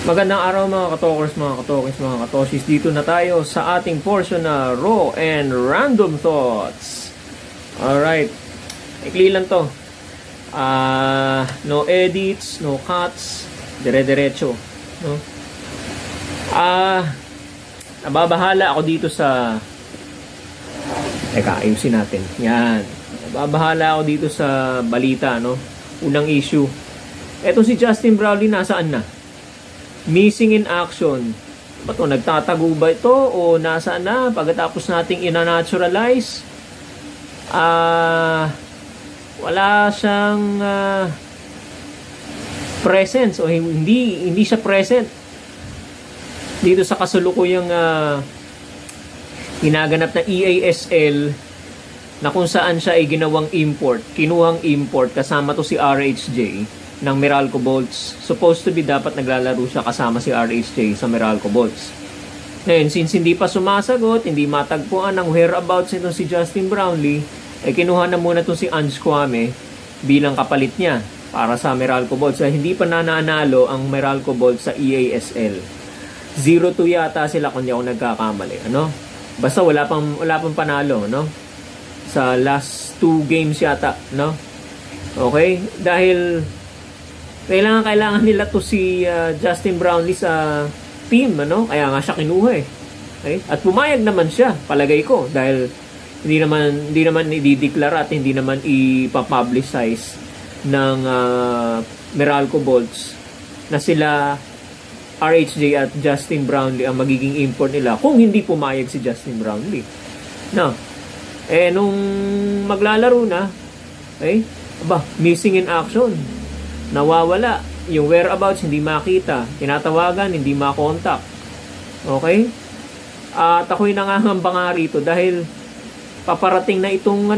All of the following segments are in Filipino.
Magandang araw mga katokers, mga katokers, mga katoshis. Dito na tayo sa ating portion na Raw and Random Thoughts. Alright. Ikli lang to. No edits, no cuts. Dire-diretso. No? Nababahala ako dito sa... Teka, ayusin natin. Yan. Nababahala ako dito sa balita, no? Unang issue. Eto si Justin Brownlee, nasaan na? Missing in action. Ba to, nagtatago ba ito o nasaan na pagkatapos nating ina-naturalize? Wala siyang presence o hindi siya present dito sa kasulukuyang ginaganap na EASL na kung saan siya ay ginawang import, kinuhang import kasama to si RHJ ng Meralco Bolts. Supposed to be dapat naglalaro siya kasama si RHJ sa Meralco Bolts. Ngayon, since hindi pa sumasagot, hindi matagpuan ang whereabouts nito si Justin Brownlee, ay kinuha na muna to si Ange Kwame bilang kapalit niya para sa Meralco Bolts. Hindi pa nananalo ang Meralco Bolts sa EASL. 0-2 yata sila kung di ako nagkakamali. Ano? Basta wala pang panalo, no? Sa last 2 games yata, no? Okay? Dahil kailangan nila to si Justin Brownlee sa team, ano? Kaya nga siya kinuha eh. Okay? At pumayag naman siya, palagay ko, dahil hindi naman i-declare at hindi naman ipa-publicize ng Meralco Bolts na sila RHJ at Justin Brownlee ang magiging import nila kung hindi pumayag si Justin Brownlee. No. Nung maglalaro na, okay? Missing in action. Nawawala. Yung whereabouts, hindi makita. Tinatawagan, hindi makontak. Okay? At ako'y nangangamba nga rito dahil paparating na itong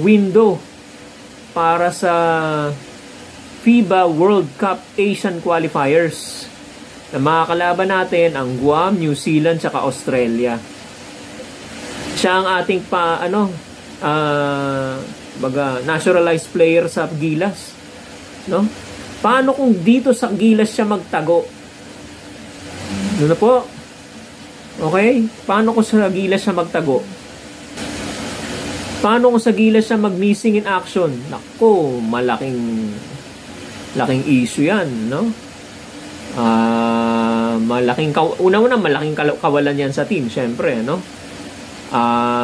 window para sa FIBA World Cup Asian Qualifiers. Na mga kalaban natin ang Guam, New Zealand, saka Australia. Siya ang ating naturalized player sa Gilas, no? Paano kung dito sa Gilas siya magtago? Ano na po? Okay? Paano kung sa Gilas siya magtago? Paano kung sa Gilas siya mag-missing in action? Nako, malaking issue yan, no? Malaking kawalan yan sa team, syempre, no?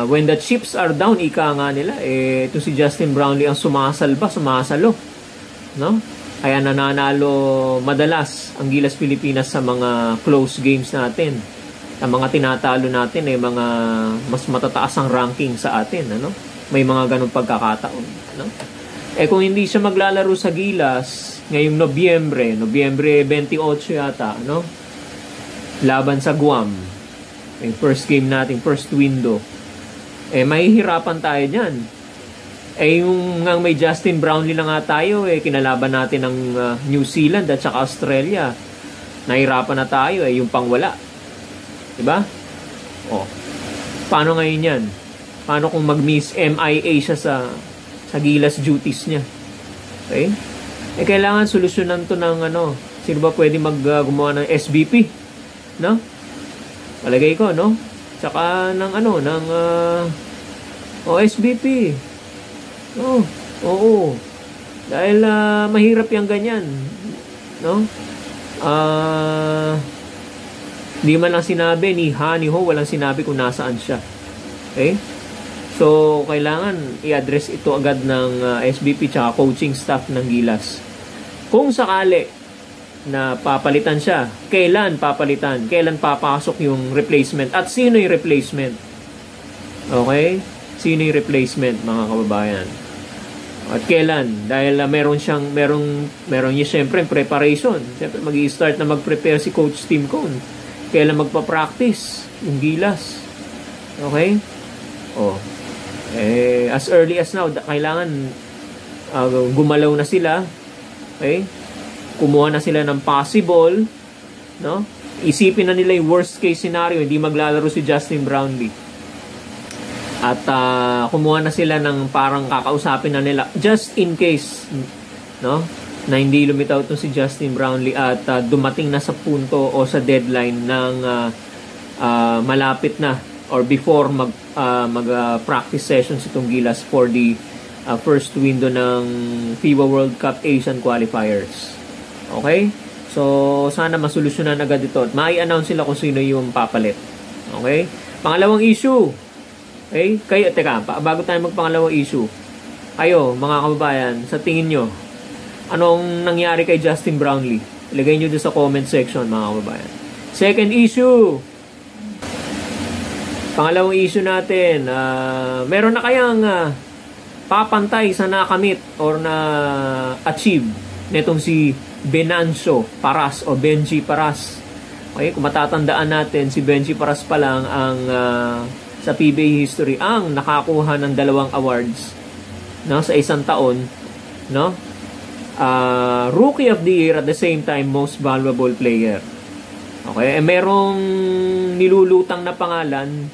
When the chips are down, ika nga nila, ito si Justin Brownlee ang sumasalo, no? Kaya nananalo madalas ang Gilas Pilipinas sa mga close games natin. Ang mga tinatalo natin ay mga mas matataas ang ranking sa atin, ano? May mga ganung pagkakataon, no? Kung hindi siya maglalaro sa Gilas ngayong Nobyembre 28 yata, no? Laban sa Guam. Yung first game natin, first window. Mahihirapan tayo dyan. Yung may Justin Brownlee na nga tayo, kinalaban natin ng New Zealand at saka Australia. Nahirapan na tayo, yung pangwala. Diba? Paano ngayon yan? Paano kung mag-miss MIA siya sa Gilas duties niya? Okay? Kailangan solusyonan to ng sino ba pwede gumawa ng SBP? No? Palagay ko, no? Tsaka ng SBP. Oo. Dahil mahirap yung ganyan, no? Di man lang sinabi ni Ho, walang sinabi kung nasaan siya. Okay? So, kailangan i-address ito agad ng SBP tsaka coaching staff ng Gilas. Kung sakali na papalitan siya, kailan papalitan? Kailan papasok yung replacement? At sino yung replacement? Okay? Sino yung replacement, mga kababayan? At kailan? Dahil meron niya siyempre preparation. Siyempre mag-i-start na mag-prepare si Coach Tim Cone. Kailan magpa-practice yung Gilas? Okay? As early as now, kailangan gumalaw na sila. Okay? Kumuha na sila ng possible, no? Isipin na nila yung worst case scenario, hindi maglalaro si Justin Brownlee. At kumuha na sila ng parang kakausapin na nila just in case, no? na hindi lumitaw itong si Justin Brownlee at dumating na sa punto o sa deadline ng malapit na or before mag practice sessions itong Gilas for the first window ng FIBA World Cup Asian Qualifiers. Okay? So, sana masolusyonan agad ito at mai-announce sila kung sino yung papalit. Okay? Pangalawang issue. Okay? Teka, bago tayo magpangalawang issue. Kayo, mga kababayan, sa tingin nyo, anong nangyari kay Justin Brownlee? Ilagay nyo doon sa comment section, mga kababayan. Second issue. Pangalawang issue natin, meron na kayang papantay sa nakamit or na achieve netong si Venancio Paras o Benji Paras. Okay, kung matatandaan natin, si Benji Paras pa lang ang sa PBA history ang nakakuha ng 2 awards, no, sa isang taon, no? Rookie of the Year at the same time Most Valuable Player. Okay, merong nilulutang na pangalan,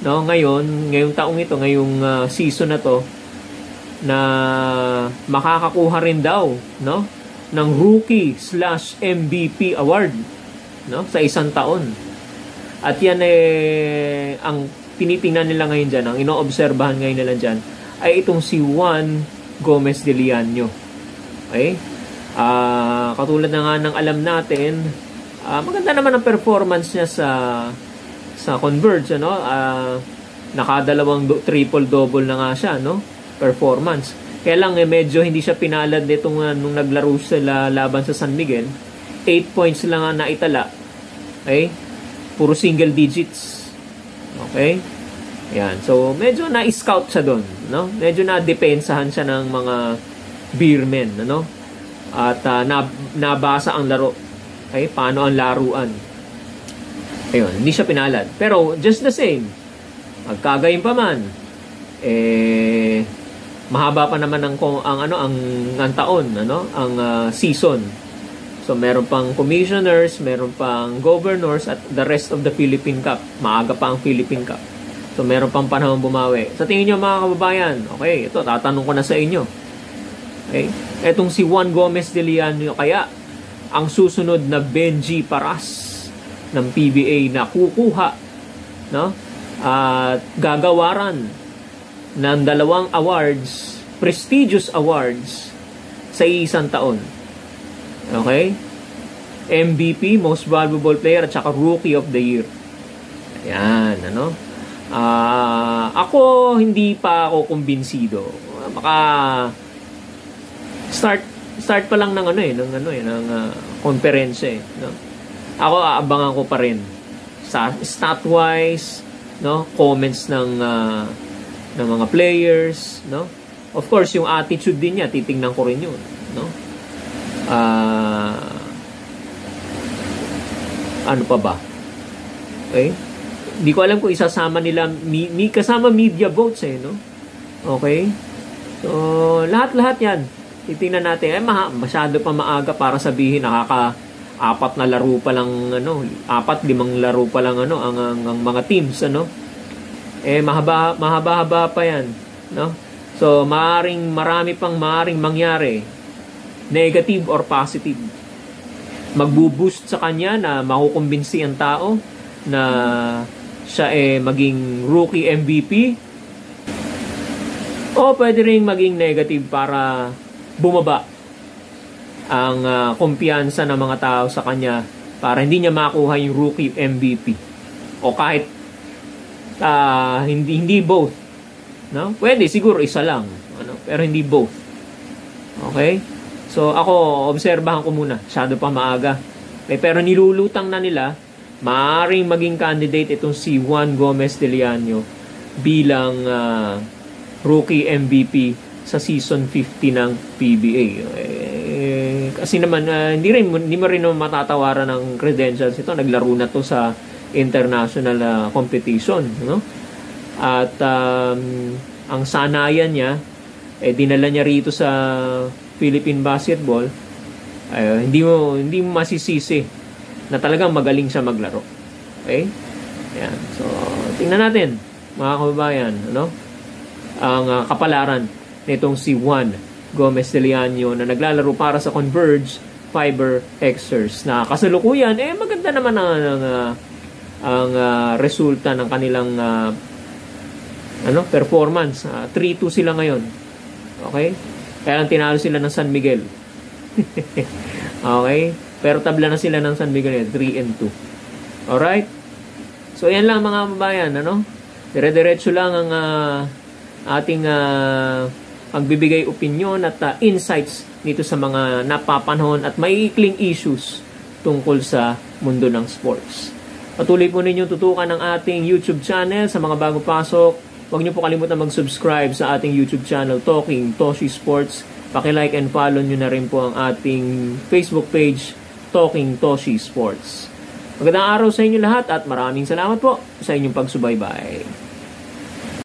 no, ngayong taong ito, ngayong season na to, na makakakuha rin daw, no, ng Rookie/MVP award, no, sa isang taon. At yan ang tinitingnan nila ngayon dyan, ang inoobserbahan ngayon nila dyan ay itong si Juan Gomez de Liano. Okay? Katulad na nga ng alam natin, maganda naman ang performance niya sa Converge, ano? Nakadalawang triple-double na nga siya, no? Performance. Kaya lang medyo hindi siya pinalad nitong nung naglaro sila laban sa San Miguel. 8 points lang ang naitala. Okay? Puro single digits. Okay? Yan. So, medyo na-scout siya doon, no? Medyo na-depensahan siya ng mga beermen, ano? At nabasa ang laro. Okay? Paano ang laruan? Ayun, hindi siya pinalad. Pero, just the same, magkagayon pa man, mahaba pa naman ang taon, ano? Ang season. So, meron pang commissioners, meron pang governors, at the rest of the Philippine Cup. Maaga pa ang Philippine Cup. So, meron pang panahon bumawi. Sa tingin nyo, mga kababayan, okay, ito, tatanong ko na sa inyo. Okay? Etong si Juan Gomez de Liano, kaya ang susunod na Benji Paras ng PBA na kukuha, no? At gagawaran ng 2 awards, prestigious awards, sa isang taon. Okay? MVP, Most Valuable Player, at saka Rookie of the Year. Ayan, ano? Ako, hindi pa ako kumbinsido. Baka start pa lang ng conference, no? Ako, aabangan ko pa rin sa stat-wise, no? Comments ng mga players, no? Of course, yung attitude din niya, titingnan ko rin yun, no? Ano pa ba? Okay? Hindi ko alam kung isasama nila kasama media votes, no? Okay? So, lahat-lahat yan. Titingnan natin. Masyado pa maaga para sabihin nakaka-4 na laro pa lang, 4-5 laro pa lang, ang mga teams, mahaba-haba pa yan, no? So, marami pang mangyari, negative or positive. Magbo-boost sa kanya na makukumbinsi ang tao na siya maging rookie MVP, o pwede rin maging negative para bumaba ang kumpiyansa ng mga tao sa kanya para hindi niya makuha yung rookie MVP, o kahit hindi both, no? Pwede siguro isa lang, pero hindi both. Okay? So ako, obserbahan ko muna, masyado pa maaga. Pero nilulutang na nila, maaaring maging candidate itong si Juan Gomez de Liano bilang rookie MVP sa season 50 ng PBA. Kasi naman, hindi mo rin matatawaran ng credentials ito. Naglaro na to sa international competition, no? At ang sanayan niya, dinala niya rito sa Philippine Basketball. Hindi mo masisisi na talagang magaling siya maglaro. Okay? Ayan. So, tingnan natin, mga kababayan, ang kapalaran nitong si Juan Gomez Deliano na naglalaro para sa Converge Fiber Xers na kasalukuyan maganda naman ang resulta ng kanilang performance. 3-2 sila ngayon. Okay? Kaya lang tinalo sila ng San Miguel. Okay? Pero tabla na sila ng San Miguel 3-2. Alright? So yan lang mga kababayan, dire-diretso lang ang ating pagbibigay opinyon at insights dito sa mga napapanahon at maiikling issues tungkol sa mundo ng sports. Patuloy po ninyong tutukan ang ating YouTube channel sa mga bago pasok. Huwag niyo po kalimutan mag-subscribe sa ating YouTube channel, Talking Toshi Sports. Paki-like and follow niyo na rin po ang ating Facebook page, Talking Toshi Sports. Magandang araw sa inyo lahat at maraming salamat po sa inyong pagsubaybay.